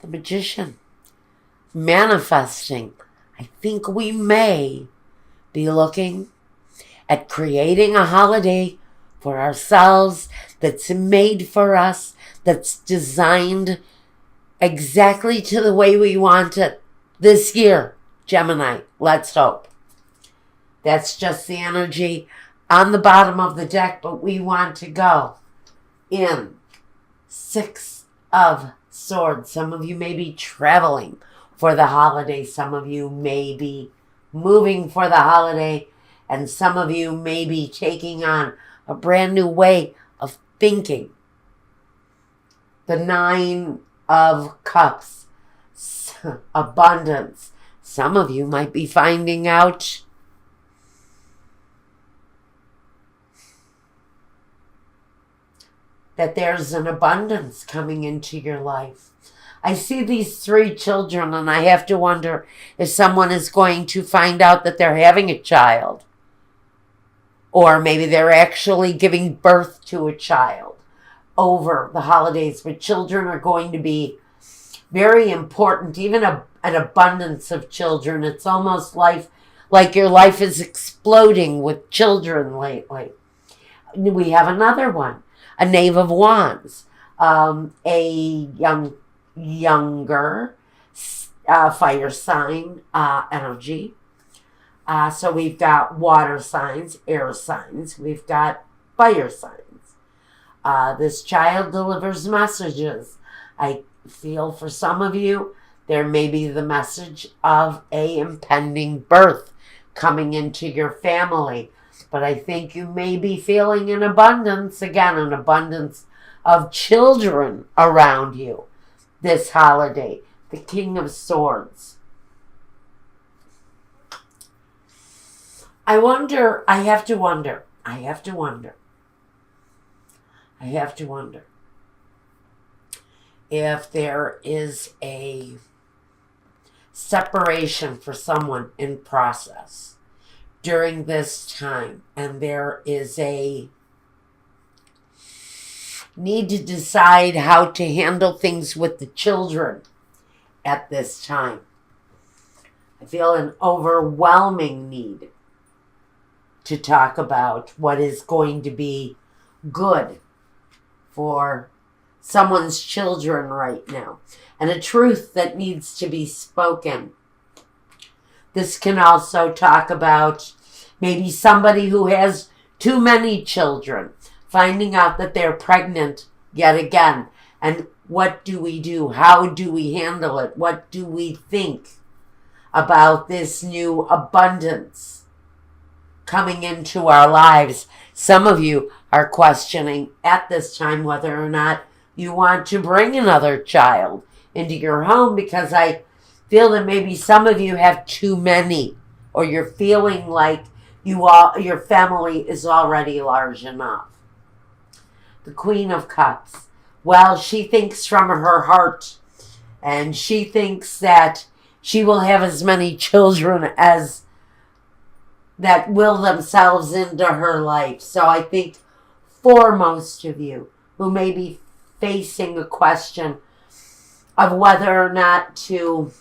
the Magician, manifesting. I think we may be looking at creating a holiday for ourselves that's made for us, that's designed exactly to the way we want it this year. Gemini, let's hope. That's just the energy on the bottom of the deck, but we want to go in 6 of Swords. Some of you may be traveling for the holiday. Some of you may be moving for the holiday. And some of you may be taking on a brand new way of thinking. The 9 of Cups. Abundance. Some of you might be finding out that there's an abundance coming into your life. I see these 3 children, and I have to wonder if someone is going to find out that they're having a child. Or maybe they're actually giving birth to a child over the holidays. But children are going to be very important, even an abundance of children. It's almost like your life is exploding with children lately. We have another one, a Knave of Wands, a younger fire sign energy. So we've got water signs, air signs, we've got fire signs. This child delivers messages. I feel for some of you, there may be the message of a impending birth coming into your family. But I think you may be feeling an abundance, again, an abundance of children around you this holiday. The King of Swords. I have to wonder if there is a separation for someone in process during this time, and there is a need to decide how to handle things with the children at this time. I feel an overwhelming need to talk about what is going to be good for someone's children right now, and a truth that needs to be spoken. This can also talk about maybe somebody who has too many children, finding out that they're pregnant yet again. And what do we do? How do we handle it? What do we think about this new abundance coming into our lives? Some of you are questioning at this time whether or not you want to bring another child into your home, because I feel that maybe some of you have too many, or you're feeling like your family is already large enough. The Queen of Cups. Well, she thinks from her heart, and she thinks that she will have as many children as that will themselves into her life. So I think for most of you who may be facing a question of whether or not to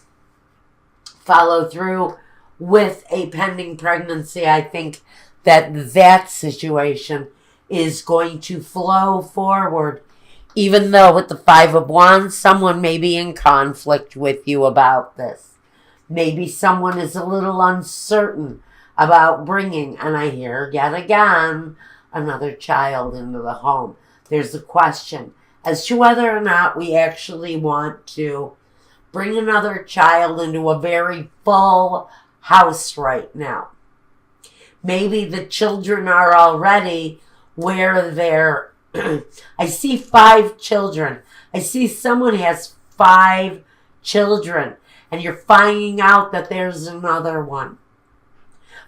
follow through with a pending pregnancy, I think that situation is going to flow forward. Even though with the 5 of Wands, someone may be in conflict with you about this. Maybe someone is a little uncertain about bringing, and I hear yet again, another child into the home. There's a question as to whether or not we actually want to bring another child into a very full house right now. Maybe the children are already where they're I see 5 children. I see someone has 5 children, and you're finding out that there's another one.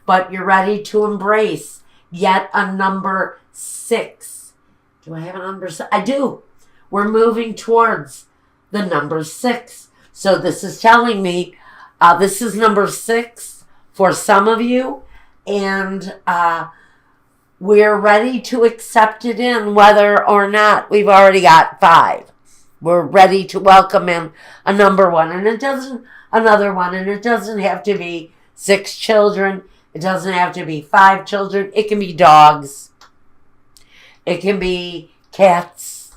But you're ready to embrace yet a number 6. Do I have a number 6? I do. We're moving towards the number 6. So this is telling me this is number 6 for some of you, and we're ready to accept it in whether or not we've already got 5. We're ready to welcome in a number one. And it doesn't, another one. And it doesn't have to be 6 children. It doesn't have to be 5 children. It can be dogs. It can be cats.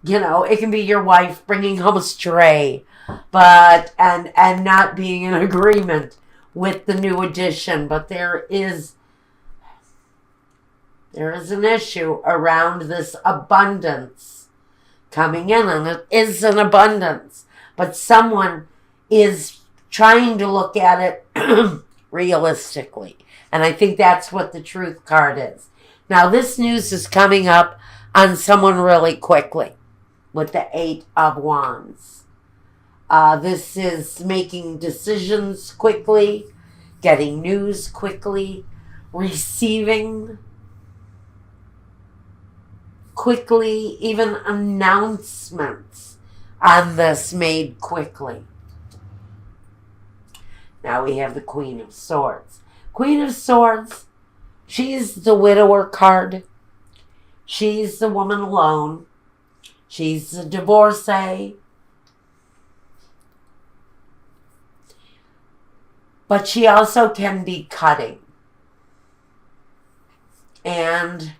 You know, it can be your wife bringing home a stray. But, and not being in agreement with the new addition. But there is an issue around this abundance coming in, and it is an abundance. But someone is trying to look at it realistically. And I think that's what the truth card is. Now, this news is coming up on someone really quickly with the 8 of Wands. This is making decisions quickly, getting news quickly, receiving quickly, even announcements on this made quickly. Now we have the Queen of Swords. Queen of Swords, she's the widower card. She's the woman alone. She's the divorcee. But she also can be cutting. And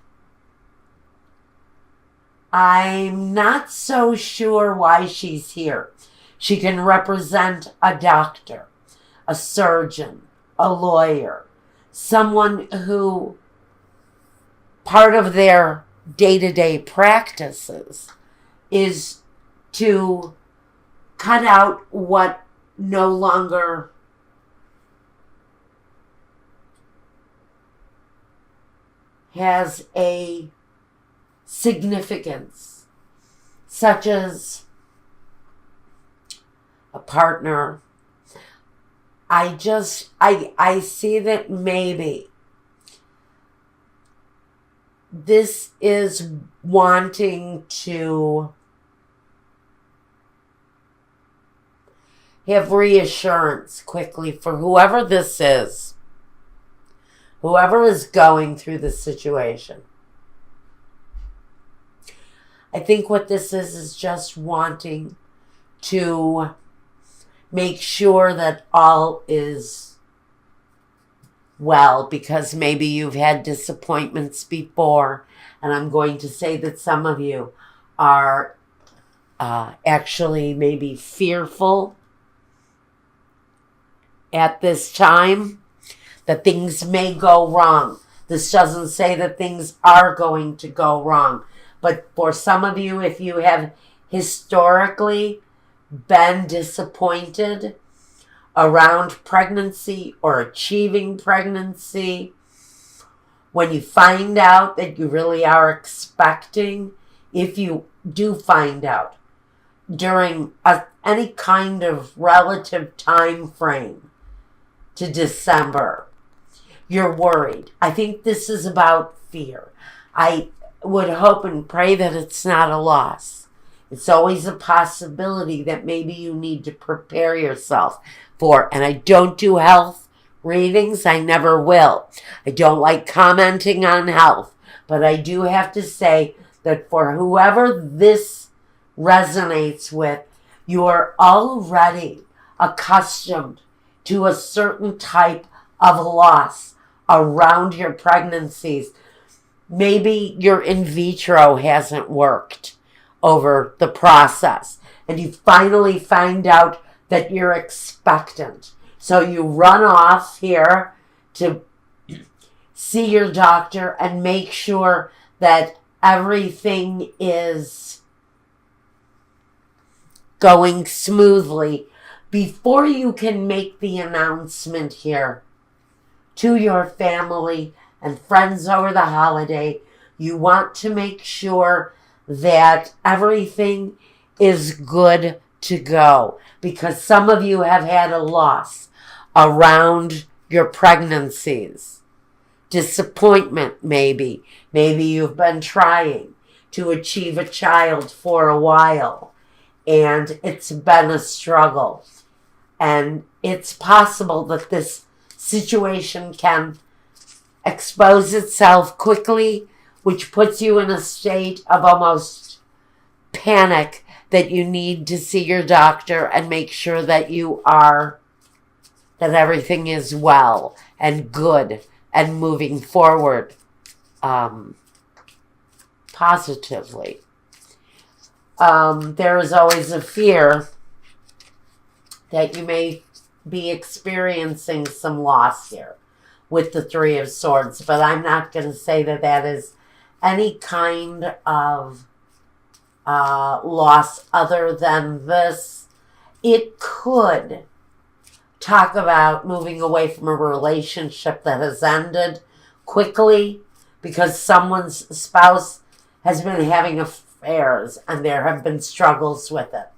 I'm not so sure why she's here. She can represent a doctor, a surgeon, a lawyer, someone who part of their day-to-day practices is to cut out what no longer has a significance, such as a partner. I see that maybe this is wanting to have reassurance quickly for whoever this is, whoever is going through this situation. I think what this is just wanting to make sure that all is well, because maybe you've had disappointments before, and I'm going to say that some of you are actually maybe fearful at this time that things may go wrong. This doesn't say that things are going to go wrong. But for some of you, if you have historically been disappointed around pregnancy or achieving pregnancy, when you find out that you really are expecting, if you do find out during any kind of relative time frame to December, you're worried. I think this is about fear. I would hope and pray that it's not a loss. It's always a possibility that maybe you need to prepare yourself for. And I don't do health readings. I never will. I don't like commenting on health. But I do have to say that for whoever this resonates with, you are already accustomed to a certain type of loss around your pregnancies. Maybe your in vitro hasn't worked over the process, and you finally find out that you're expectant. So you run off here to see your doctor and make sure that everything is going smoothly before you can make the announcement here to your family and friends over the holiday. You want to make sure that everything is good to go, because some of you have had a loss around your pregnancies. Disappointment, maybe. Maybe you've been trying to achieve a child for a while, and it's been a struggle. And it's possible that this situation can expose itself quickly, which puts you in a state of almost panic that you need to see your doctor and make sure that that everything is well and good and moving forward positively. There is always a fear that you may be experiencing some loss here with the Three of Swords, but I'm not going to say that that is any kind of loss other than this. It could talk about moving away from a relationship that has ended quickly because someone's spouse has been having affairs and there have been struggles with it.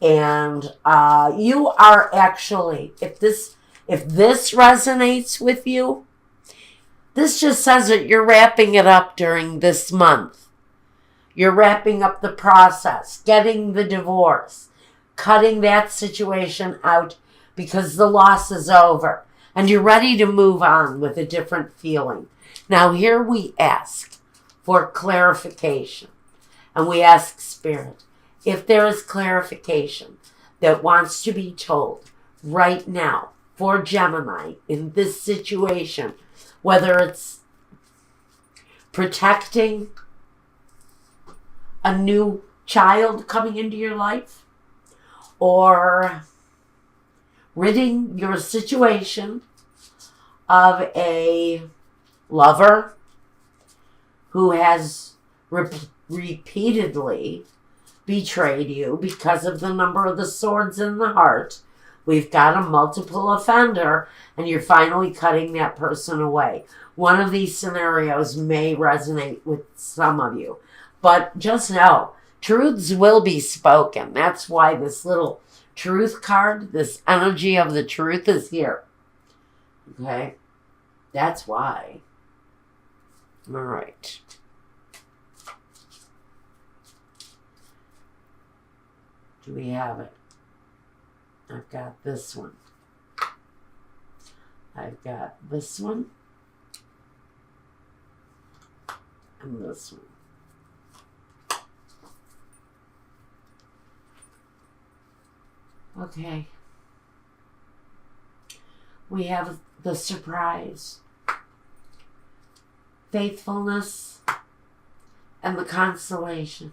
And you are actually, if this resonates with you, this just says that you're wrapping it up during this month. You're wrapping up the process, getting the divorce, cutting that situation out because the loss is over. And you're ready to move on with a different feeling. Now here we ask for clarification. And we ask Spirit, if there is clarification that wants to be told right now for Gemini in this situation, whether it's protecting a new child coming into your life or ridding your situation of a lover who has repeatedly betrayed you because of the number of the swords in the heart. We've got a multiple offender, and you're finally cutting that person away. One of these scenarios may resonate with some of you, but just know, truths will be spoken. That's why this little truth card, this energy of the truth is here. Okay? That's why. All right. Do we have it? I've got this one. I've got this one. And this one. Okay. We have the surprise, faithfulness, and the consolation.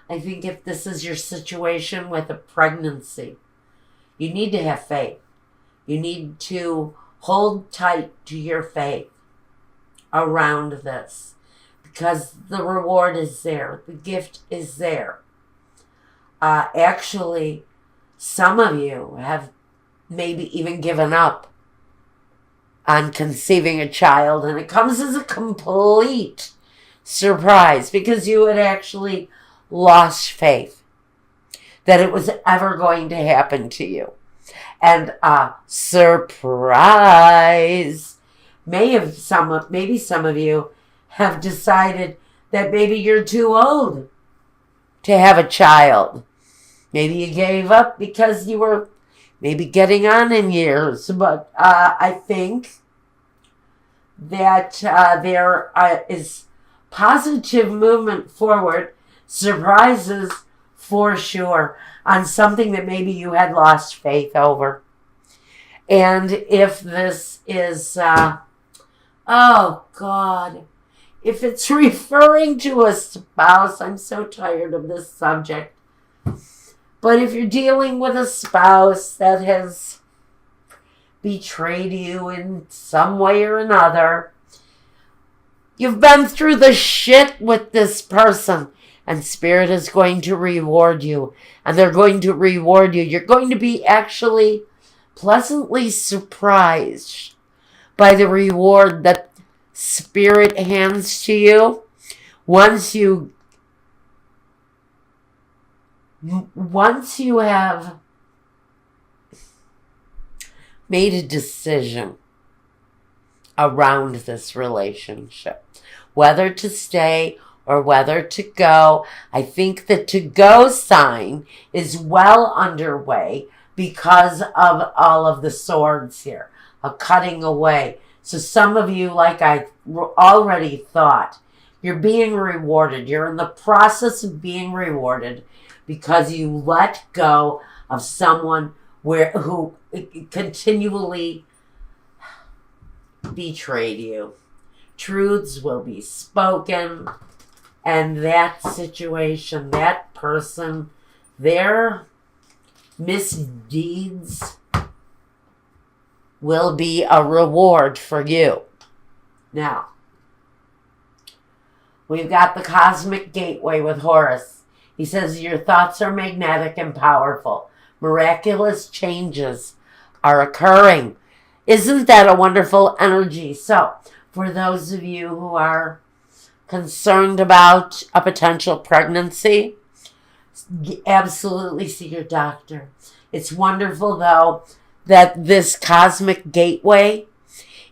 I think if this is your situation with a pregnancy, you need to have faith. You need to hold tight to your faith around this because the reward is there. The gift is there. Actually, some of you have maybe even given up on conceiving a child, and it comes as a complete surprise because you had actually lost faith that it was ever going to happen to you. And surprise, maybe some of you have decided that maybe you're too old to have a child. Maybe you gave up because you were maybe getting on in years. But I think that there is positive movement forward, surprises for sure, on something that maybe you had lost faith over. And if this is, oh God, if it's referring to a spouse, I'm so tired of this subject. But if you're dealing with a spouse that has betrayed you in some way or another, you've been through the shit with this person, and Spirit is going to reward you. And they're going to reward you. You're going to be actually pleasantly surprised by the reward that Spirit hands to you once you have made a decision around this relationship, whether to stay or whether to go. I think the to go sign is well underway because of all of the swords here, a cutting away. So some of you, like I already thought, You're being rewarded. You're in the process of being rewarded because you let go of someone who continually betrayed you. Truths will be spoken, and that situation, that person, their misdeeds will be a reward for you. Now, we've got the cosmic gateway with Horus. He says your thoughts are magnetic and powerful. Miraculous changes are occurring. Isn't that a wonderful energy? So, for those of you who are concerned about a potential pregnancy, absolutely see your doctor. It's wonderful, though, that this cosmic gateway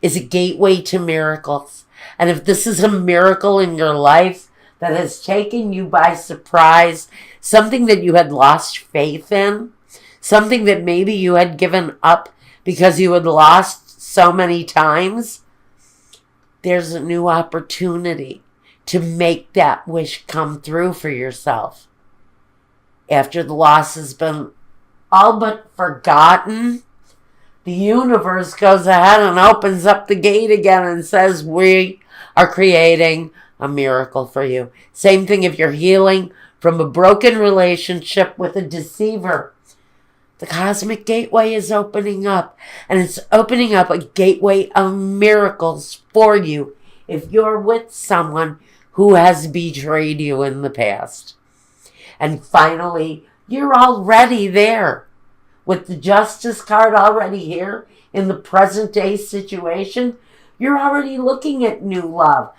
is a gateway to miracles. And if this is a miracle in your life that has taken you by surprise, something that you had lost faith in, something that maybe you had given up because you had lost so many times, there's a new opportunity to make that wish come through for yourself. After the loss has been all but forgotten, the universe goes ahead and opens up the gate again and says, we are creating a miracle for you. Same thing if you're healing from a broken relationship with a deceiver. The cosmic gateway is opening up, and it's opening up a gateway of miracles for you if you're with someone who has betrayed you in the past. And finally, you're already there. With the Justice card already here in the present day situation, you're already looking at new love.